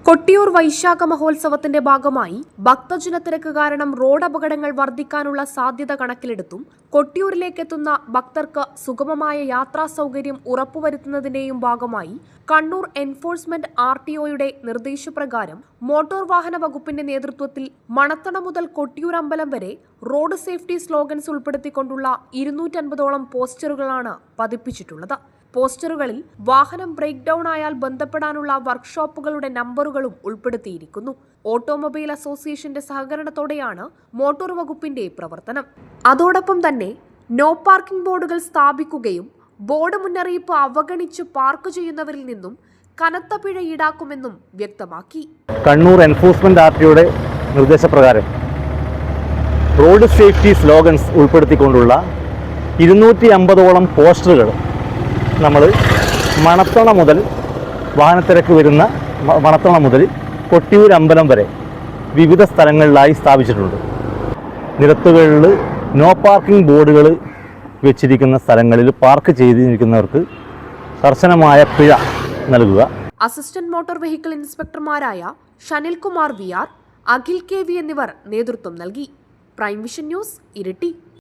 കൊട്ടിയൂർ വൈശാഖ മഹോത്സവത്തിന്റെ ഭാഗമായി ഭക്തജനത്തിരക്ക് കാരണം റോഡ് അപകടങ്ങൾ വർദ്ധിക്കാനുള്ള സാധ്യത കണക്കിലെടുത്തും കൊട്ടിയൂരിലേക്കെത്തുന്ന ഭക്തർക്ക് സുഗമമായ യാത്രാ സൗകര്യം ഉറപ്പുവരുത്തുന്നതിന്റെയും ഭാഗമായി കണ്ണൂർ എൻഫോഴ്സ്മെന്റ് RTOയുടെ നിർദ്ദേശപ്രകാരം മോട്ടോർ വാഹന വകുപ്പിന്റെ നേതൃത്വത്തിൽ മണത്തണ മുതൽ കൊട്ടിയൂർ അമ്പലം വരെ റോഡ് സേഫ്റ്റി സ്ലോഗൻസ് ഉൾപ്പെടുത്തിക്കൊണ്ടുള്ള 250ഓളം പോസ്റ്ററുകളാണ് പതിപ്പിച്ചിട്ടുള്ളത്. പോസ്റ്ററുകളിൽ വാഹനം ബ്രേക്ക് ഡൌൺ ആയാൽ ബന്ധപ്പെടാനുള്ള വർക്ക്ഷോപ്പുകളുടെ നമ്പറുകളും ഉൾപ്പെടുത്തിയിരിക്കുന്നു. ഓട്ടോമൊബൈൽ അസോസിയേഷന്റെ സഹകരണത്തോടെയാണ് മോട്ടോർ വകുപ്പിന്റെ പ്രവർത്തനം. അതോടൊപ്പം തന്നെ നോ പാർക്കിംഗ് ബോർഡുകൾ സ്ഥാപിക്കുകയും ബോർഡ് മുന്നറിയിപ്പ് അവഗണിച്ച് പാർക്ക് ചെയ്യുന്നവരിൽ നിന്നും കനത്ത പിഴ ഈടാക്കുമെന്നും വ്യക്തമാക്കി. കണ്ണൂർ എൻഫോഴ്സ്മെന്റ് RTOയുടെ നിർദ്ദേശപ്രകാരം റോഡ് സേഫ്റ്റി സ്ലോഗൻസ് ഉൾപ്പെടുത്തിക്കൊണ്ടുള്ള 250ഓളം പോസ്റ്ററുകൾ നമ്മൾ മണത്തണ മുതൽ വാഹനത്തിരക്ക് വരുന്ന മണത്തണ മുതൽ കൊട്ടിയൂർ അമ്പലം വരെ വിവിധ സ്ഥലങ്ങളിലായി സ്ഥാപിച്ചിട്ടുണ്ട്. നിരത്തുകളിൽ നോ പാർക്കിംഗ് ബോർഡുകൾ വെച്ചിരിക്കുന്ന സ്ഥലങ്ങളിൽ പാർക്ക് ചെയ്തിരിക്കുന്നവർക്ക് കർശനമായ പിഴ നൽകുക. അസിസ്റ്റന്റ് മോട്ടോർ വെഹിക്കിൾ ഇൻസ്പെക്ടർമാരായ ഷനിൽകുമാർ VR, അഖിൽ KV എന്നിവർ നേതൃത്വം നൽകി. Prime Vision News, Iritty.